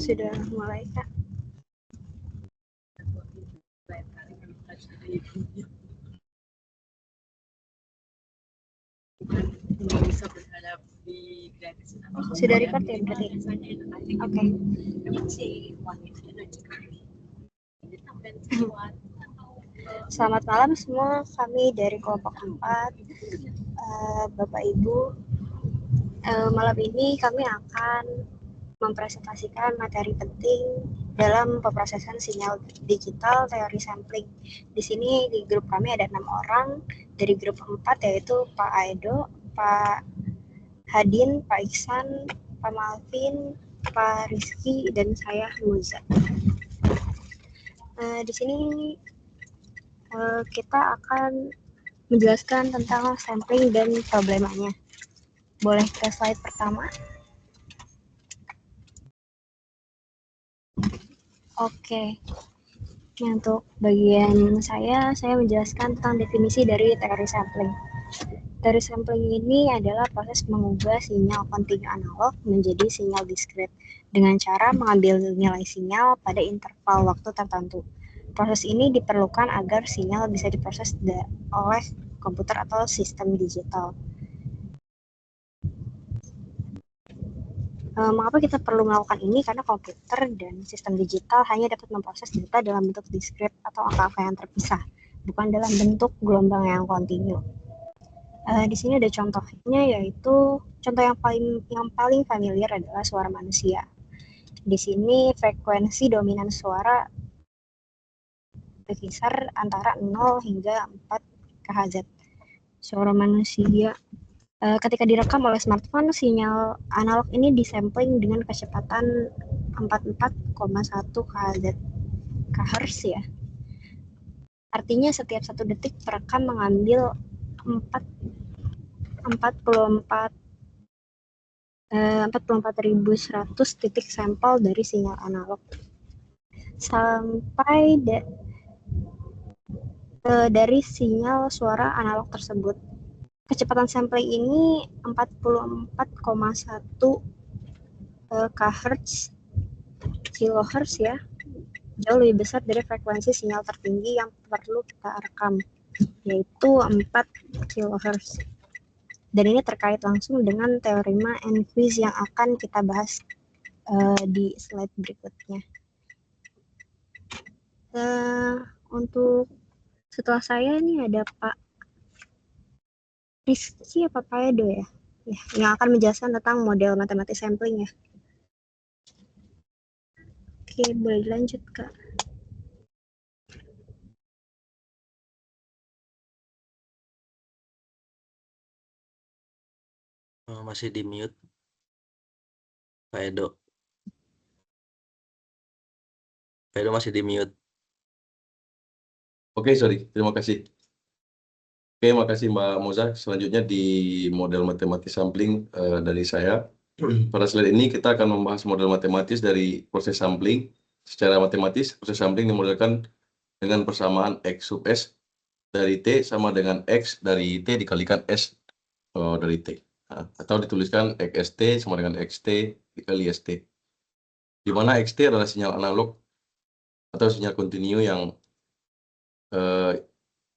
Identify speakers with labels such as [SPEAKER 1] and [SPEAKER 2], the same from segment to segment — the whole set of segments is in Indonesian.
[SPEAKER 1] Sudah mulai, Kak. Sudah record ya berarti? Oke. Selamat malam semua, kami dari kelompok 4. Bapak Ibu, malam ini kami akan mempresentasikan materi penting dalam pemrosesan sinyal digital teori sampling. Di sini di grup kami ada 6 orang, dari grup 4 yaitu Pak Aedo, Pak Hadin, Pak Iksan, Pak Malvin, Pak Rizky, dan saya Muza. Di sini kita akan menjelaskan tentang sampling dan problemanya. Boleh ke slide pertama? Oke. Untuk bagian saya menjelaskan tentang definisi dari teori sampling. Teori sampling ini adalah proses mengubah sinyal kontinu analog menjadi sinyal diskrit dengan cara mengambil nilai sinyal pada interval waktu tertentu. Proses ini diperlukan agar sinyal bisa diproses oleh komputer atau sistem digital. Mengapa kita perlu melakukan ini? Karena komputer dan sistem digital hanya dapat memproses data dalam bentuk diskrit atau angka-angka yang terpisah, bukan dalam bentuk gelombang yang kontinu. Di sini ada contohnya, yaitu contoh yang paling familiar adalah suara manusia. Di sini frekuensi dominan suara berkisar antara 0 hingga 4 kHz. Suara manusia ketika direkam oleh smartphone, sinyal analog ini disampling dengan kecepatan 44,1 kHz ya. Artinya setiap 1 detik perekam mengambil 44.100 titik sampel dari sinyal analog. Sampai dari sinyal suara analog tersebut. Kecepatan sampling ini 44,1 kilohertz ya, jauh lebih besar dari frekuensi sinyal tertinggi yang perlu kita rekam, yaitu 4 kilohertz. Dan ini terkait langsung dengan teorema Enquist yang akan kita bahas di slide berikutnya. Untuk setelah saya ini ada Pak Rizky apa Pak Edo ya, yang akan menjelaskan tentang model matematis sampling ya. Oke, boleh dilanjut Kak.
[SPEAKER 2] Masih di mute Pak Edo. Pak Edo masih di mute.
[SPEAKER 3] Oke, sorry. Terima kasih. Oke, makasih Mbak Moza. Selanjutnya di model matematis sampling dari saya. Pada slide ini kita akan membahas model matematis dari proses sampling. Secara matematis, proses sampling dimodelkan dengan persamaan X sub S dari T sama dengan X dari T dikalikan S dari T. Atau dituliskan XST sama dengan XT dikali ST. Di mana XT adalah sinyal analog atau sinyal kontinu yang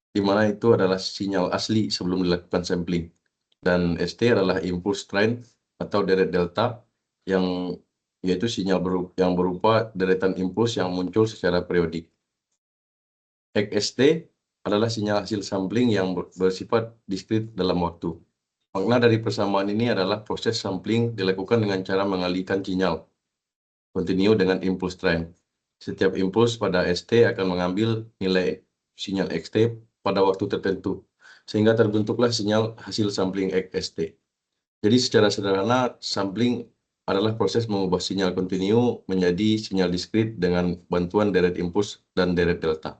[SPEAKER 3] di mana itu adalah sinyal asli sebelum dilakukan sampling. Dan ST adalah impulse train atau deret delta yang yaitu sinyal yang berupa deretan impuls yang muncul secara periodik. XST adalah sinyal hasil sampling yang bersifat diskrit dalam waktu. Makna dari persamaan ini adalah proses sampling dilakukan dengan cara mengalihkan sinyal kontinu dengan impuls train. Setiap impuls pada ST akan mengambil nilai sinyal XT pada waktu tertentu, sehingga terbentuklah sinyal hasil sampling XT. Jadi secara sederhana, sampling adalah proses mengubah sinyal kontinu menjadi sinyal diskrit dengan bantuan deret impuls dan deret delta.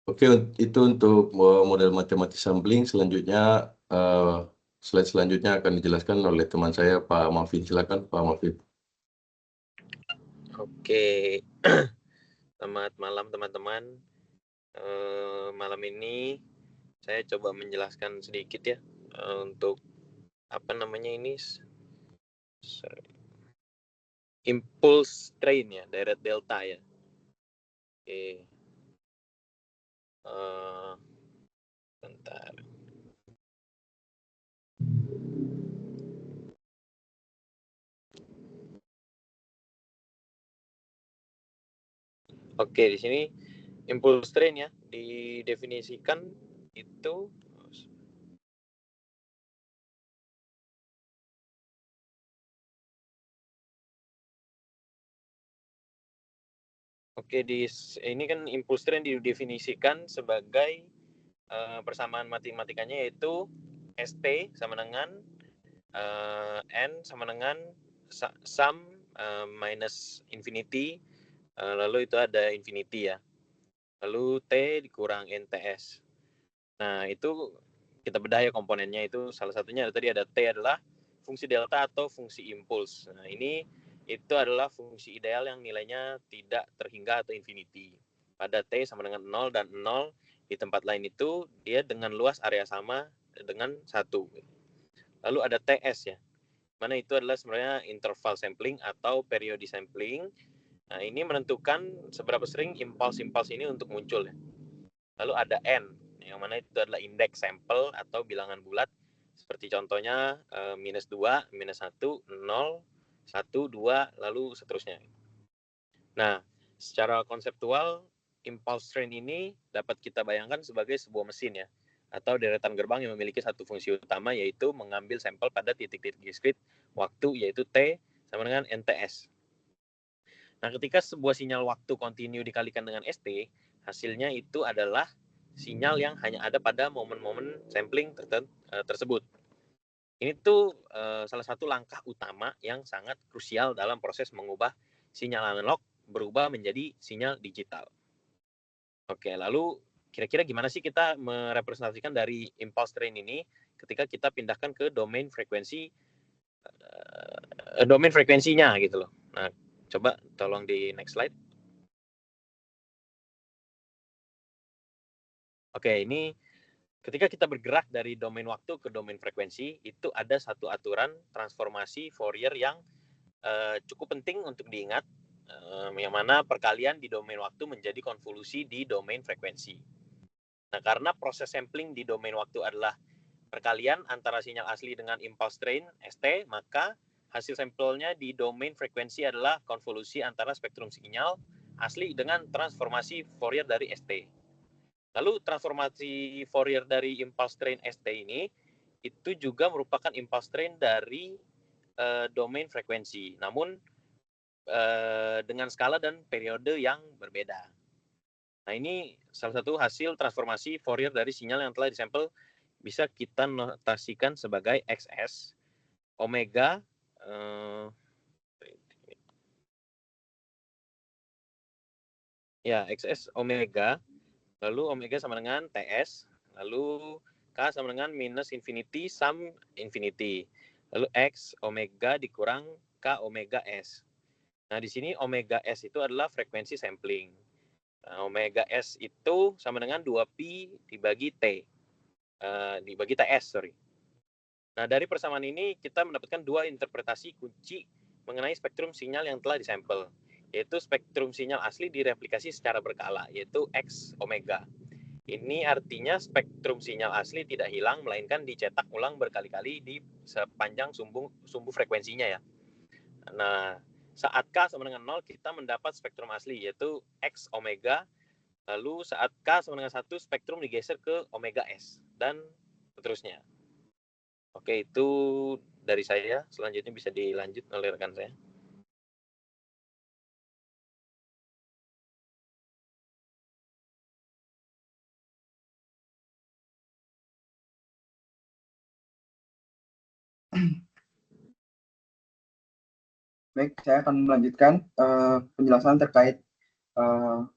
[SPEAKER 3] Oke, itu untuk model matematis sampling. Selanjutnya, slide selanjutnya akan dijelaskan oleh teman saya, Pak Malvin. Silakan, Pak Malvin.
[SPEAKER 2] Oke, selamat malam teman-teman. Malam ini
[SPEAKER 4] saya coba menjelaskan sedikit ya untuk apa namanya ini impulse train ya, direct delta ya. Oke. Bentar. Oke, di sini impulse train ya didefinisikan itu oke, ini kan impulse train didefinisikan sebagai persamaan matematikanya yaitu ST sama dengan N sama dengan sum minus infinity, lalu itu ada infinity ya. Lalu T dikurang NTS. Nah, itu kita bedah ya komponennya itu. Salah satunya tadi ada T adalah fungsi delta atau fungsi impuls. Nah, ini itu adalah fungsi ideal yang nilainya tidak terhingga atau infinity. Pada T sama dengan 0 dan 0 di tempat lain itu dia dengan luas area sama dengan 1. Lalu ada TS ya, mana itu adalah sebenarnya interval sampling atau periode sampling. Nah, ini menentukan seberapa sering impuls-impuls ini untuk muncul ya. Lalu ada N, yang mana itu adalah indeks sampel atau bilangan bulat, seperti contohnya minus 2, minus 1, 0, 1, 2, lalu seterusnya. Nah, secara konseptual, impulse train ini dapat kita bayangkan sebagai sebuah mesin ya, atau deretan gerbang yang memiliki satu fungsi utama, yaitu mengambil sampel pada titik-titik diskrit waktu, yaitu T sama dengan NTS. Nah, ketika sebuah sinyal waktu kontinu dikalikan dengan ST, hasilnya itu adalah sinyal yang hanya ada pada momen-momen sampling tersebut. Ini tuh salah satu langkah utama yang sangat krusial dalam proses mengubah sinyal analog berubah menjadi sinyal digital. Oke, lalu kira-kira gimana sih kita merepresentasikan dari impulse train ini ketika kita pindahkan ke domain frekuensinya gitu loh. Nah, coba tolong di next slide. Oke, ini ketika kita bergerak dari domain waktu ke domain frekuensi, itu ada satu aturan transformasi Fourier yang cukup penting untuk diingat, yang mana perkalian di domain waktu menjadi konvolusi di domain frekuensi. Nah, karena proses sampling di domain waktu adalah perkalian antara sinyal asli dengan impulse train ST, maka hasil sampelnya di domain frekuensi adalah konvolusi antara spektrum sinyal asli dengan transformasi Fourier dari ST. Lalu transformasi Fourier dari impulse train ST ini itu juga merupakan impulse train dari domain frekuensi, namun dengan skala dan periode yang berbeda. Nah, ini salah satu hasil transformasi Fourier dari sinyal yang telah disampel, bisa kita notasikan sebagai XS omega XS omega, lalu omega sama dengan TS, lalu K sama dengan minus infinity sum infinity, lalu X omega dikurang K omega S. Nah, di sini omega S itu adalah frekuensi sampling. Nah, omega S itu sama dengan 2pi dibagi T, dibagi TS, sorry. Nah, dari persamaan ini kita mendapatkan dua interpretasi kunci mengenai spektrum sinyal yang telah disampel, yaitu spektrum sinyal asli direplikasi secara berkala, yaitu X omega. Ini artinya spektrum sinyal asli tidak hilang, melainkan dicetak ulang berkali-kali di sepanjang sumbu frekuensinya ya. Nah, saat K sama dengan 0, kita mendapat spektrum asli, yaitu X omega. Lalu saat K sama dengan 1, spektrum digeser ke omega S, dan seterusnya. Oke, itu dari saya. Selanjutnya bisa dilanjut oleh rekan saya.
[SPEAKER 5] Baik, saya akan melanjutkan penjelasan terkait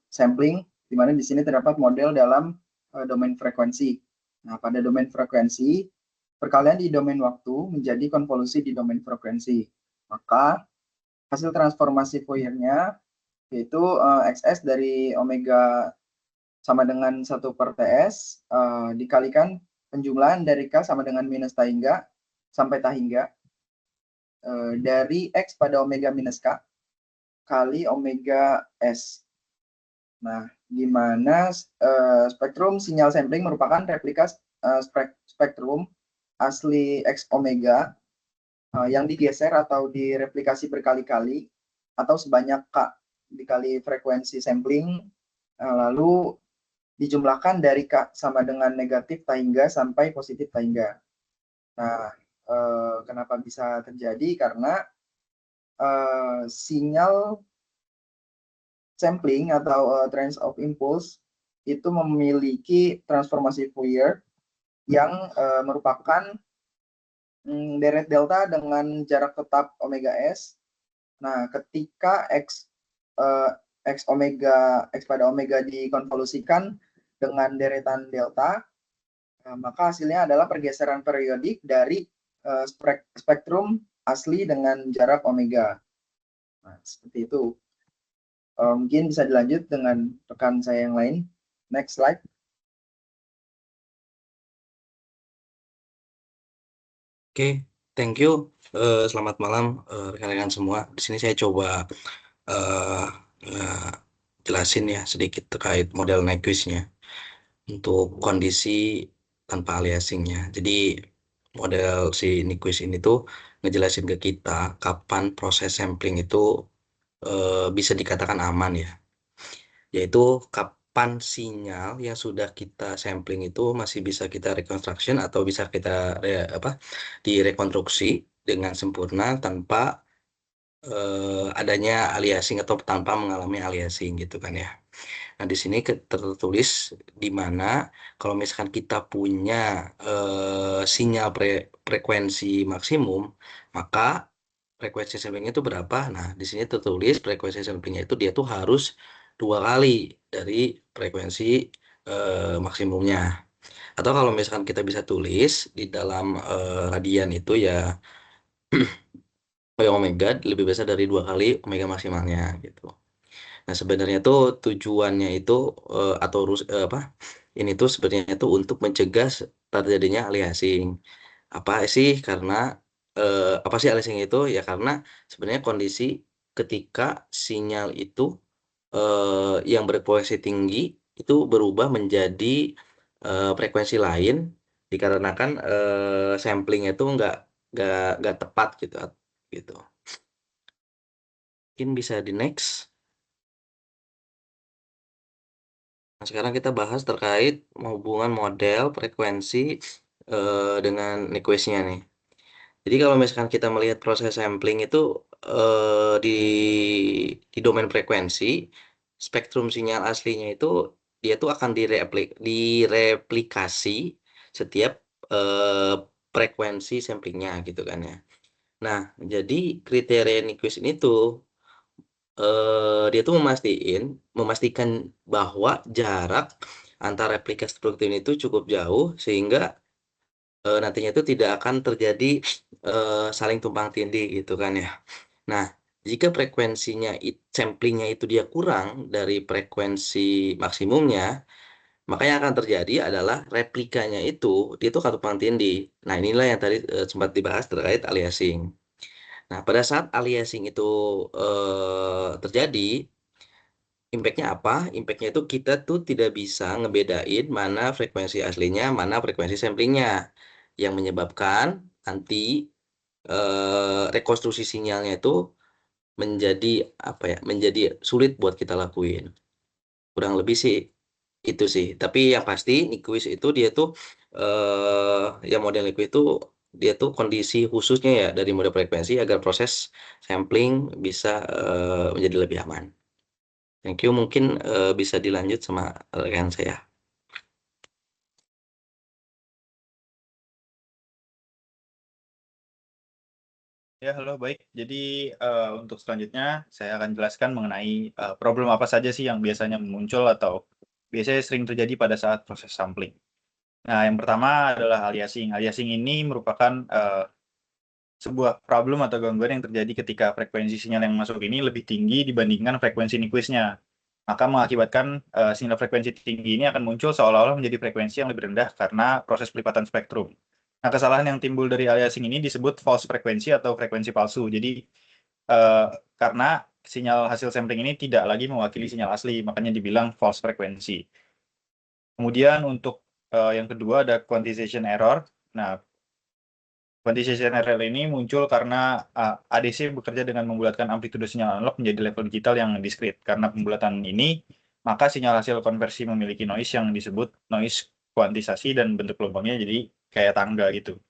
[SPEAKER 5] sampling, di mana di sini terdapat model dalam domain frekuensi. Nah, pada domain frekuensi, perkalian di domain waktu menjadi konvolusi di domain frekuensi. Maka hasil transformasi Fourier-nya yaitu XS dari omega sama dengan 1/TS dikalikan penjumlahan dari K sama dengan minus tahingga sampai tahingga dari X pada omega minus K kali omega S. Nah, di mana spektrum sinyal sampling merupakan replika spektrum asli X omega yang digeser atau direplikasi berkali-kali atau sebanyak K dikali frekuensi sampling, lalu dijumlahkan dari K sama dengan negatif tahingga sampai positif tahingga. Nah, kenapa bisa terjadi? Karena sinyal sampling atau trans of impulse itu memiliki transformasi Fourier yang merupakan deret delta dengan jarak tetap omega S. Nah, ketika X pada omega dikonvolusikan dengan deretan delta, maka hasilnya adalah pergeseran periodik dari spektrum asli dengan jarak omega. Nah, seperti itu. Mungkin bisa dilanjut dengan rekan saya yang lain. Next slide.
[SPEAKER 2] Oke, thank you. Selamat malam rekan-rekan semua. Di sini saya coba jelasin ya sedikit terkait model Nyquist-nya untuk kondisi tanpa aliasingnya. Jadi model si Nyquist ini tuh ngejelasin ke kita kapan proses sampling itu bisa dikatakan aman ya. Yaitu kapan sinyal yang sudah kita sampling itu masih bisa kita reconstruction atau bisa kita direkonstruksi dengan sempurna tanpa adanya aliasing atau tanpa mengalami aliasing gitu kan ya. Nah, di sini tertulis di mana kalau misalkan kita punya sinyal frekuensi maksimum, maka frekuensi samplingnya itu berapa? Nah, di sini tertulis frekuensi samplingnya itu dia tuh harus 2 kali dari frekuensi maksimumnya. Atau kalau misalkan kita bisa tulis di dalam radian itu ya omega lebih besar dari 2 kali omega maksimalnya gitu. Nah, sebenarnya tuh tujuannya itu atau ini tuh sebenarnya itu untuk mencegah terjadinya aliasing. Apa sih? Karena apa sih aliasing itu? Ya karena sebenarnya kondisi ketika sinyal itu yang berfrekuensi tinggi itu berubah menjadi frekuensi lain dikarenakan sampling itu nggak tepat gitu. Mungkin bisa di next. Nah, sekarang kita bahas terkait hubungan model frekuensi dengan Nyquist-nya nih. Jadi kalau misalkan kita melihat proses sampling itu di domain frekuensi, spektrum sinyal aslinya itu dia tuh akan direplikasi setiap frekuensi samplingnya gitu kan ya. Nah, jadi kriteria Nyquist ini tuh dia tuh memastikan bahwa jarak antara replika struktur itu cukup jauh sehingga nantinya itu tidak akan terjadi saling tumpang tindih gitu kan ya. Nah, jika frekuensinya samplingnya itu dia kurang dari frekuensi maksimumnya, maka yang akan terjadi adalah replikanya itu dia tuh akan tumpang tindih. Nah, inilah yang tadi sempat dibahas terkait aliasing. Nah, pada saat aliasing itu terjadi, impact-nya apa? Impact-nya itu kita tuh tidak bisa ngebedain mana frekuensi aslinya, mana frekuensi samplingnya. Yang menyebabkan nanti rekonstruksi sinyalnya itu menjadi menjadi sulit buat kita lakuin. Kurang lebih sih itu sih. Tapi yang pasti Nyquist itu dia tuh yang model Nyquist itu dia tuh kondisi khususnya ya dari model frekuensi agar proses sampling bisa menjadi lebih aman. Thank you. Mungkin bisa dilanjut sama rekan saya.
[SPEAKER 6] Ya, halo, baik. Jadi untuk selanjutnya saya akan jelaskan mengenai problem apa saja sih yang biasanya muncul atau biasanya sering terjadi pada saat proses sampling. Nah, yang pertama adalah aliasing. Aliasing ini merupakan sebuah problem atau gangguan yang terjadi ketika frekuensi sinyal yang masuk ini lebih tinggi dibandingkan frekuensi Nyquist-nya. Maka mengakibatkan sinyal frekuensi tinggi ini akan muncul seolah-olah menjadi frekuensi yang lebih rendah karena proses pelipatan spektrum. Nah, kesalahan yang timbul dari aliasing ini disebut false frekuensi atau frekuensi palsu. Jadi, karena sinyal hasil sampling ini tidak lagi mewakili sinyal asli, makanya dibilang false frekuensi. Kemudian untuk yang kedua ada quantization error. Nah, quantization error ini muncul karena ADC bekerja dengan membulatkan amplitude sinyal analog menjadi level digital yang diskrit. Karena pembulatan ini, maka sinyal hasil konversi memiliki noise yang disebut noise kuantisasi dan bentuk gelombangnya jadi kayak tangga gitu.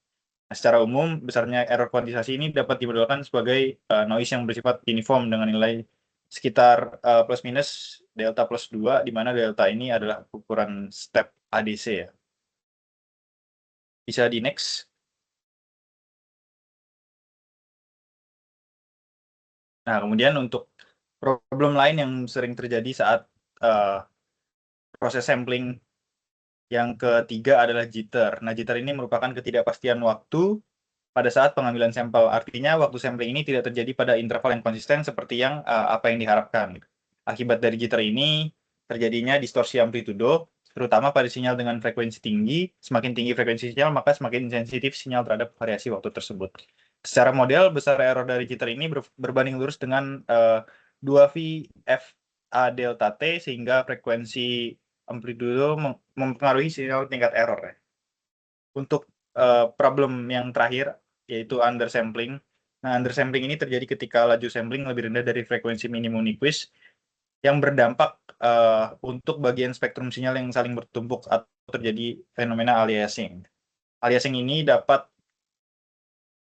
[SPEAKER 6] Nah, secara umum, besarnya error kuantisasi ini dapat dimodelkan sebagai noise yang bersifat uniform dengan nilai sekitar plus minus delta plus 2, di mana delta ini adalah ukuran step ADC ya. Bisa di next. Nah, kemudian untuk problem lain yang sering terjadi saat proses sampling yang ketiga adalah jitter. Nah, jitter ini merupakan ketidakpastian waktu pada saat pengambilan sampel. Artinya waktu sampling ini tidak terjadi pada interval yang konsisten seperti yang apa yang diharapkan. Akibat dari jitter ini terjadinya distorsi amplitudo, terutama pada sinyal dengan frekuensi tinggi. Semakin tinggi frekuensi sinyal, maka semakin sensitif sinyal terhadap variasi waktu tersebut. Secara model, besar error dari jitter ini berbanding lurus dengan 2V FA delta T, sehingga frekuensi amplitudo mempengaruhi sinyal tingkat error. Ya. Untuk problem yang terakhir, yaitu undersampling. Nah, undersampling ini terjadi ketika laju sampling lebih rendah dari frekuensi minimum Nyquist yang berdampak untuk bagian spektrum sinyal yang saling bertumpuk atau terjadi fenomena aliasing. Aliasing ini dapat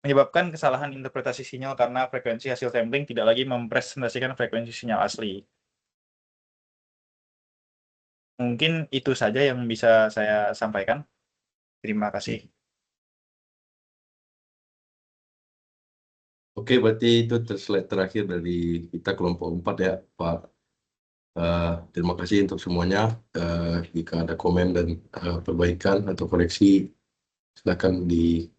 [SPEAKER 6] menyebabkan kesalahan interpretasi sinyal karena frekuensi hasil sampling tidak lagi mempresentasikan frekuensi sinyal asli. Mungkin itu saja yang bisa saya sampaikan. Terima kasih.
[SPEAKER 3] Oke, berarti itu slide terakhir dari kita kelompok 4 ya, Pak. Terima kasih untuk semuanya. Jika ada komen dan perbaikan atau koreksi, silakan di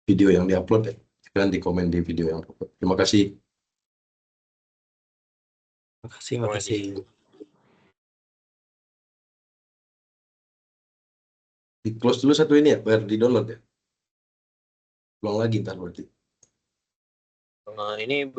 [SPEAKER 3] video yang diupload ya. Silakan di komen di video yang diupload. Terima kasih.
[SPEAKER 2] Terima kasih.
[SPEAKER 3] Di close dulu satu ini ya, biar di download ya. Ulang lagi ntar berarti.
[SPEAKER 4] Ini